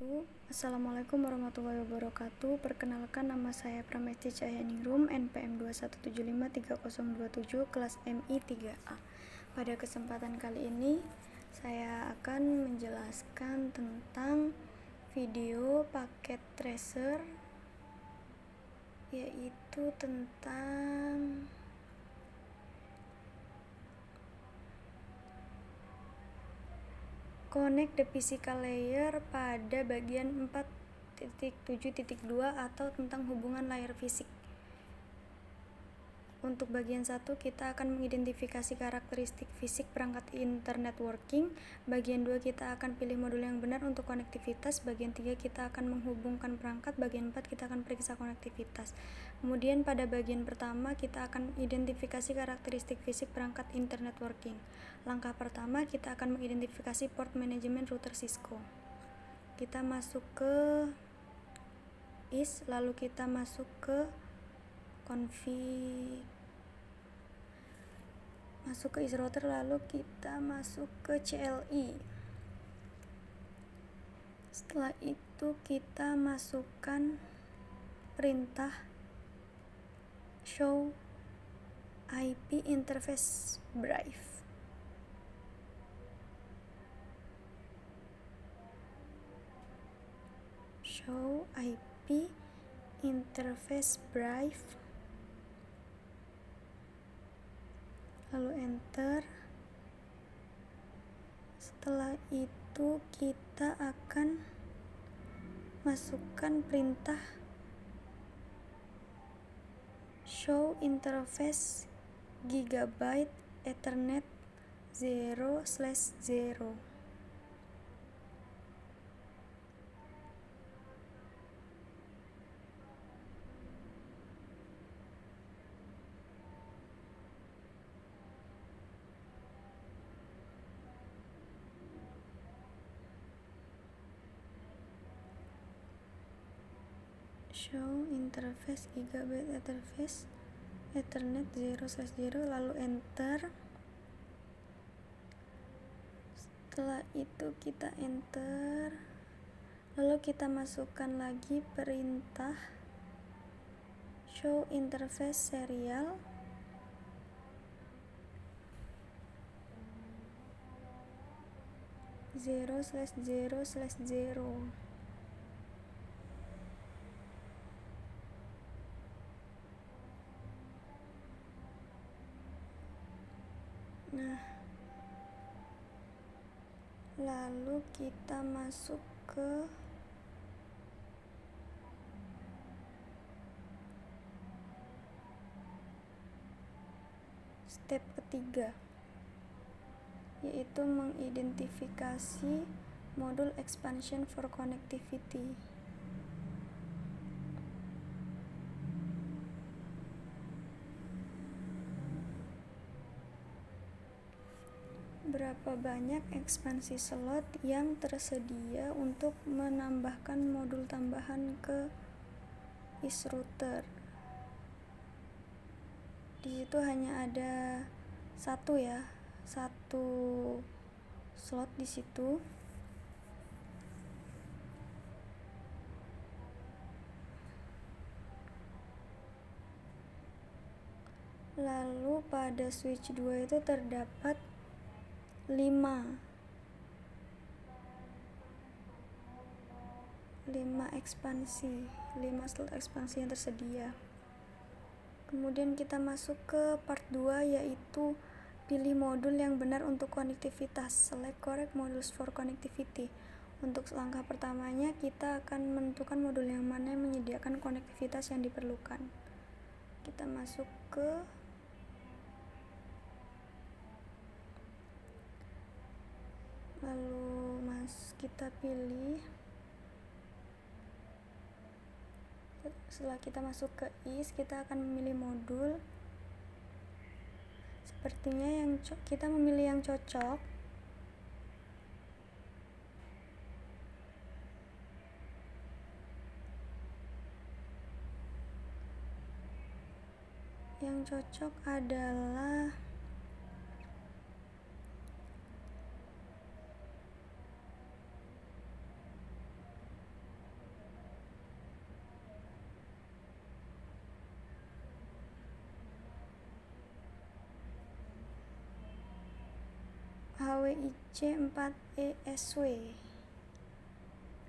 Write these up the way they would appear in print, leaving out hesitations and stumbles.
wabarakatuh. Assalamualaikum warahmatullahi wabarakatuh. Perkenalkan, nama saya Pramesti Cahyaningrum, NPM 21753027, kelas MI 3A. Pada kesempatan kali ini saya akan menjelaskan tentang video paket tracer, yaitu tentang connect the physical layer pada bagian 4.7.2 atau tentang hubungan layer fisik. Untuk bagian 1 kita akan mengidentifikasi karakteristik fisik perangkat internet working. Bagian 2 kita akan pilih modul yang benar untuk konektivitas. Bagian 3 kita akan menghubungkan perangkat. Bagian 4 kita akan periksa konektivitas. Kemudian pada bagian pertama kita akan identifikasi karakteristik fisik perangkat internet working. Langkah pertama kita akan mengidentifikasi port management router Cisco. Kita masuk ke is, lalu kita masuk ke config, masuk ke is router, lalu kita masuk ke CLI. Setelah itu kita masukkan perintah show IP interface brief. Show IP interface brief, lalu enter. Setelah itu kita akan masukkan perintah show interface gigabyte ethernet 0/0. Show interface gigabyte interface ethernet 0/0, lalu enter. Setelah itu kita enter, lalu kita masukkan lagi perintah show interface serial (0/0/0). Nah, lalu kita masuk ke step ketiga, yaitu mengidentifikasi modul expansion for connectivity. Berapa banyak ekspansi slot yang tersedia untuk menambahkan modul tambahan ke is router? Di situ hanya ada satu slot di situ. Lalu pada switch 2 itu terdapat 5 slot ekspansi yang tersedia. Kemudian kita masuk ke part 2, yaitu pilih modul yang benar untuk konektivitas. Select correct modules for connectivity. Untuk langkah pertamanya kita akan menentukan modul yang mana yang menyediakan konektivitas yang diperlukan. Kita masuk ke kita pilih. Setelah kita masuk ke is, kita akan memilih modul. Sepertinya kita memilih yang cocok. Yang cocok adalah HWIC 4ESW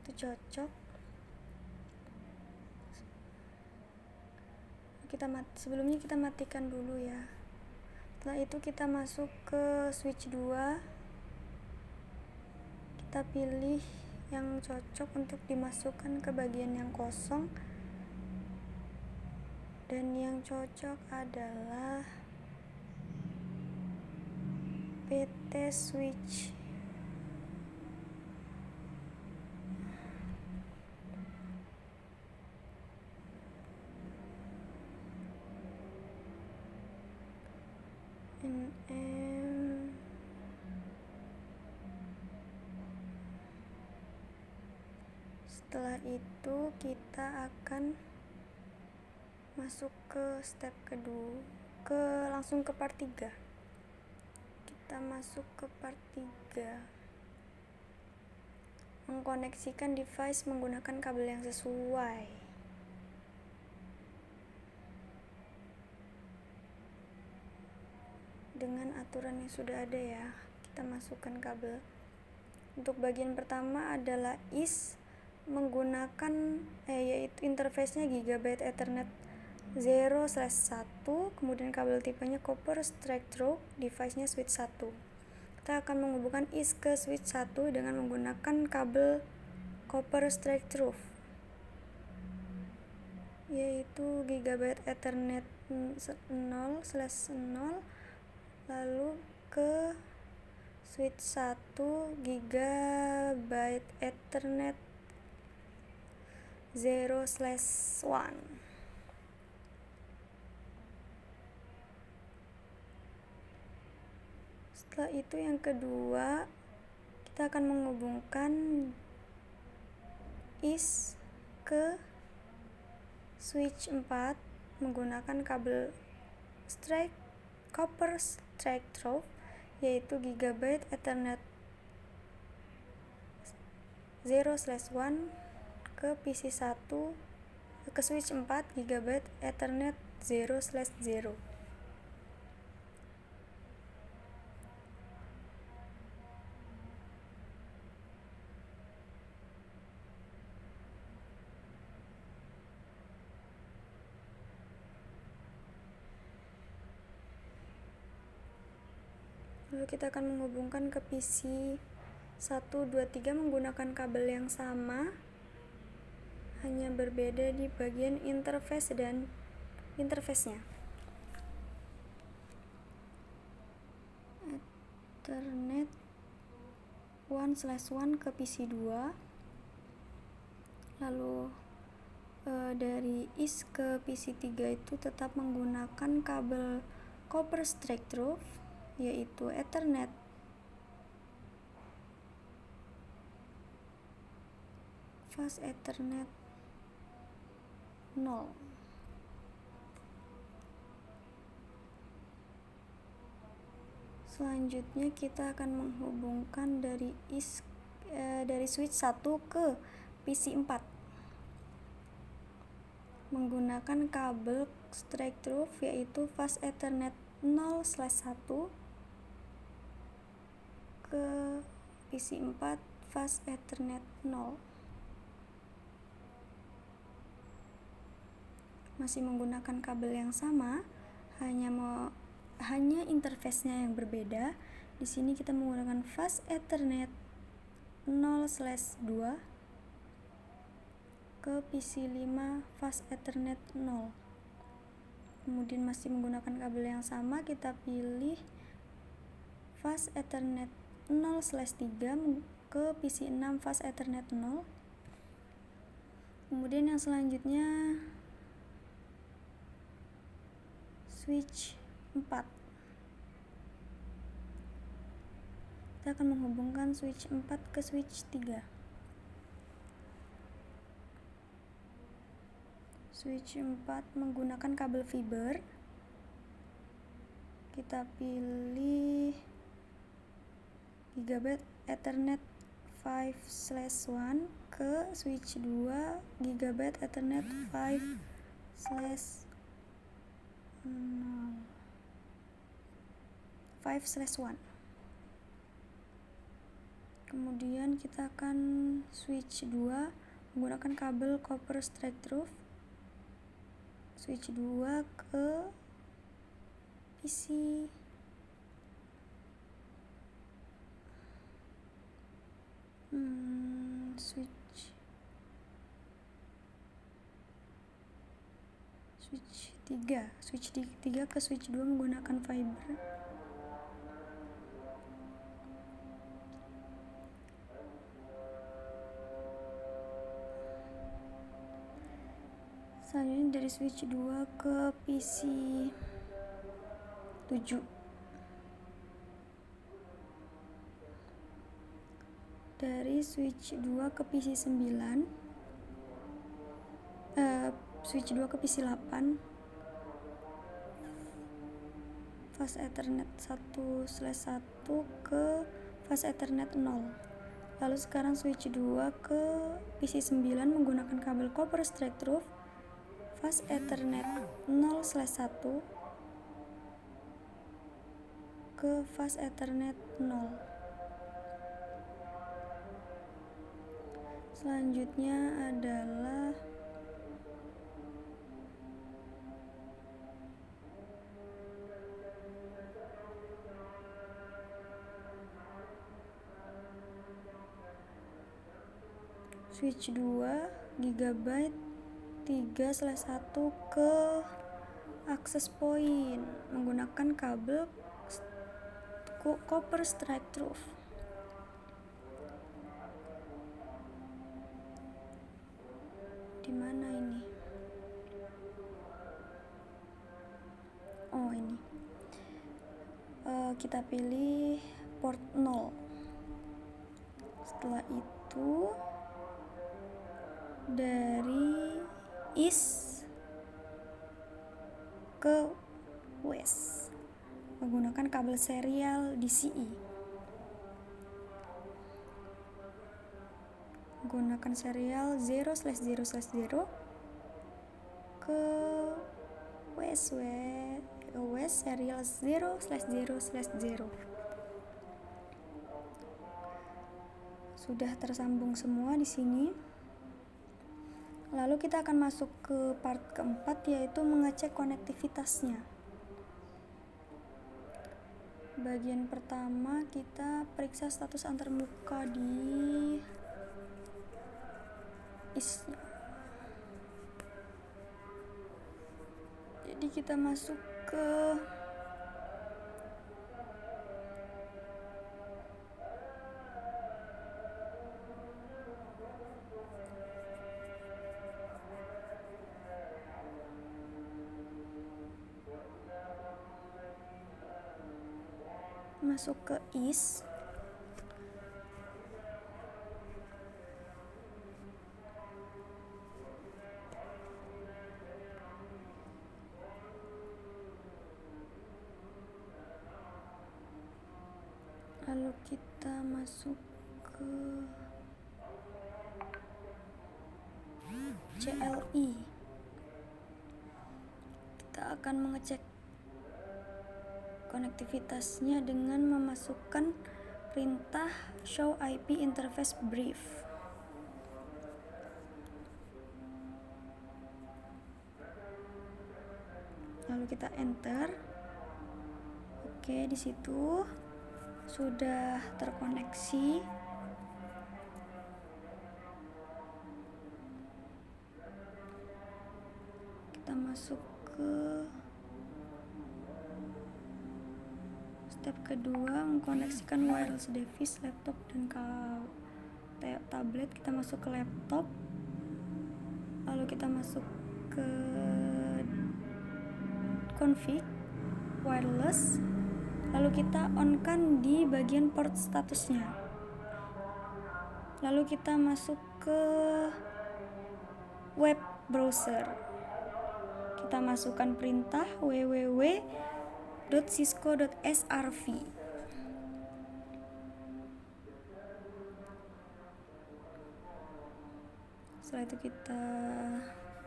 itu cocok. Sebelumnya kita matikan dulu ya. Setelah itu kita masuk ke switch 2, kita pilih yang cocok untuk dimasukkan ke bagian yang kosong, dan yang cocok adalah PT switch. NM setelah itu kita akan masuk ke step kedua, langsung ke part 3. Kita masuk ke part 3, mengkoneksikan device menggunakan kabel yang sesuai. Dengan aturan yang sudah ada ya, kita masukkan kabel. Untuk bagian pertama adalah IS menggunakan yaitu interface-nya Gigabit Ethernet 0/1, kemudian kabel tipenya copper straight through, device-nya switch 1. Kita akan menghubungkan IS ke switch 1 dengan menggunakan kabel copper straight through, yaitu Gigabit Ethernet 0/0, lalu ke switch 1 Gigabit Ethernet 0/1. Setelah itu yang kedua, kita akan menghubungkan IS ke switch 4 menggunakan kabel copper straight through, yaitu Gigabit Ethernet 0/1 ke PC 1 ke switch 4 Gigabit Ethernet 0/0. Lalu kita akan menghubungkan ke PC 1, 2, 3 menggunakan kabel yang sama, hanya berbeda di bagian interface dan interface-nya. Ethernet 1/1 ke PC 2, lalu dari IS ke PC 3 itu tetap menggunakan kabel copper straight through, yaitu Ethernet fast Ethernet 0. Selanjutnya kita akan menghubungkan dari switch 1 ke PC 4 menggunakan kabel straight through, yaitu fast Ethernet 0/1 ke PC 4 fast Ethernet 0. Masih menggunakan kabel yang sama, hanya interface-nya yang berbeda. Di sini kita menggunakan fast Ethernet 0/2 ke PC 5 fast Ethernet 0. Kemudian masih menggunakan kabel yang sama, kita pilih fast Ethernet 0/3 ke PC 6 fast Ethernet 0. Kemudian yang selanjutnya switch 4. Kita akan menghubungkan switch 4 ke switch 3. Switch 4 menggunakan kabel fiber. Kita pilih Gigabit Ethernet 5/1 ke switch 2 Gigabit Ethernet 5/1. Kemudian kita akan switch 2 menggunakan kabel copper straight through, switch 2 ke PC. Switch 3 ke switch 2 menggunakan fiber. Selanjutnya dari switch 2 ke PC 7. Dari switch 2 ke PC 9, switch 2 ke PC 8, fast ethernet 1/1 ke fast ethernet 0. Lalu sekarang switch 2 ke PC 9 menggunakan kabel copper straight through, fast ethernet 0/1 ke fast ethernet 0. Selanjutnya adalah switch 2 GB 3/1 ke access point menggunakan kabel copper straight through. Di mana ini? Oh, ini. Kita pilih port 0. Setelah itu dari east ke west menggunakan kabel serial DCI. Menggunakan serial 0/0/0 ke west serial 0/0/0. Sudah tersambung semua di sini. Lalu kita akan masuk ke part keempat, yaitu mengecek konektivitasnya. Bagian pertama kita periksa status antarmuka di IS-nya. Jadi kita masuk ke IS. Lalu kita masuk ke CLI. Kita akan mengecek konektivitasnya dengan memasukkan perintah show IP interface brief. Lalu kita enter. Oke, di situ sudah terkoneksi. Kita masuk ke step kedua, mengkoneksikan wireless device, laptop dan tablet. Kita masuk ke laptop, lalu kita masuk ke config wireless, lalu kita on-kan di bagian port statusnya. Lalu kita masuk ke web browser. Kita masukkan perintah www.cisco.srv. Setelah itu kita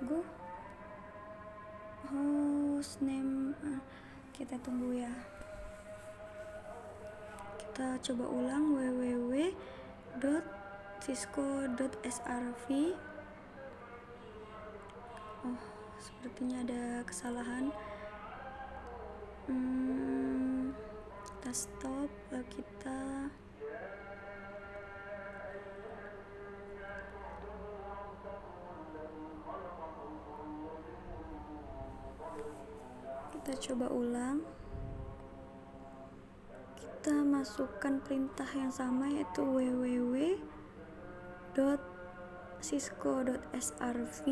go hostname, kita tunggu ya. Kita coba ulang www .cisco.srv. Oh, sepertinya ada kesalahan. Kita stop, lalu kita coba ulang. Kita masukkan perintah yang sama, yaitu www.cisco.srv.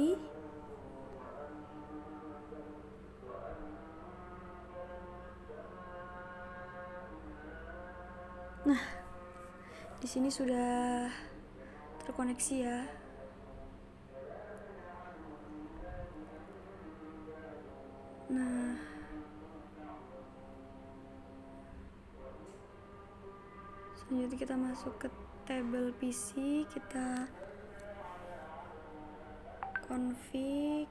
Nah, di sini sudah terkoneksi ya. Nah, selanjutnya kita masuk ke tabel PC, kita config,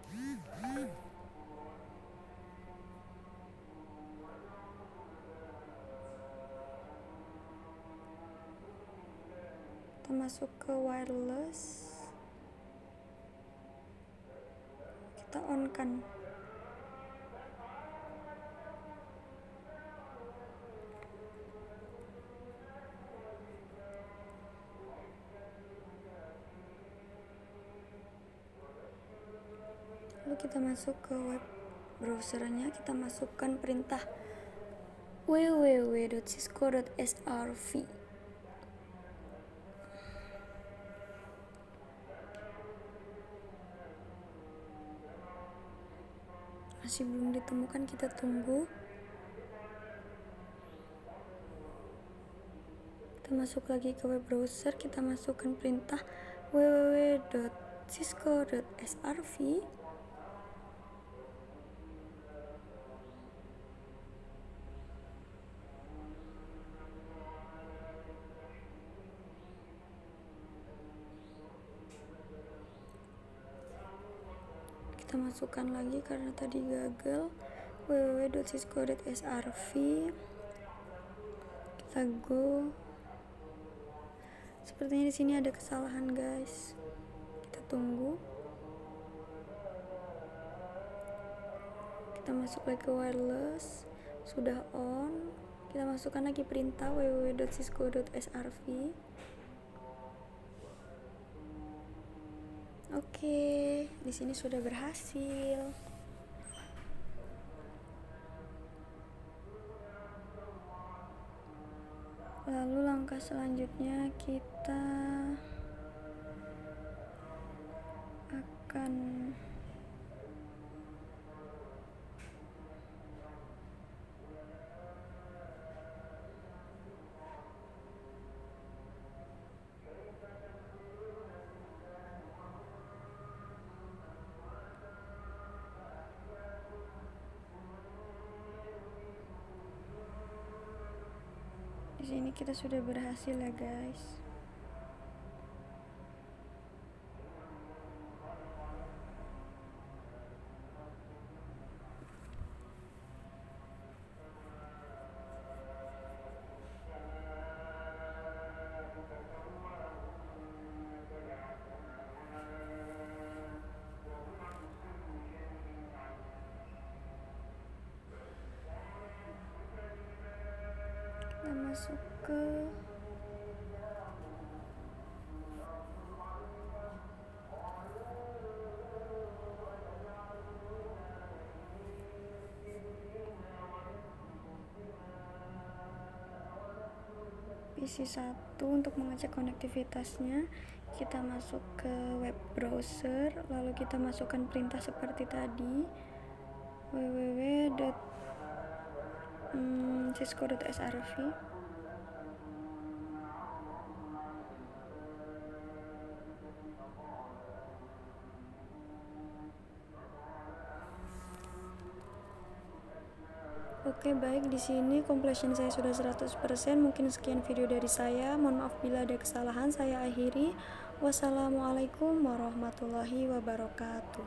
kita masuk ke wireless, kita on kan. Lalu kita masuk ke web browsernya, kita masukkan perintah www.cisco.srv. Masih belum ditemukan, kita tunggu. Kita masuk lagi ke web browser, kita masukkan perintah www.cisco.srv. Kita masukkan lagi karena tadi gagal, www.cisco.srv. Kita go. Sepertinya di sini ada kesalahan, guys. Kita tunggu. Kita masuk lagi ke wireless, sudah on. Kita masukkan lagi perintah www.cisco.srv. Oke, di sini sudah berhasil. Lalu langkah selanjutnya kita akan di sini kita sudah berhasil ya, guys. Kita masuk ke PC 1 untuk mengecek konektivitasnya. Kita masuk ke web browser, lalu kita masukkan perintah seperti tadi, www.cisco.srv. Oke, baik, di sini completion saya sudah 100%. Mungkin sekian video dari saya. Mohon maaf bila ada kesalahan. Saya akhiri. Wassalamualaikum warahmatullahi wabarakatuh.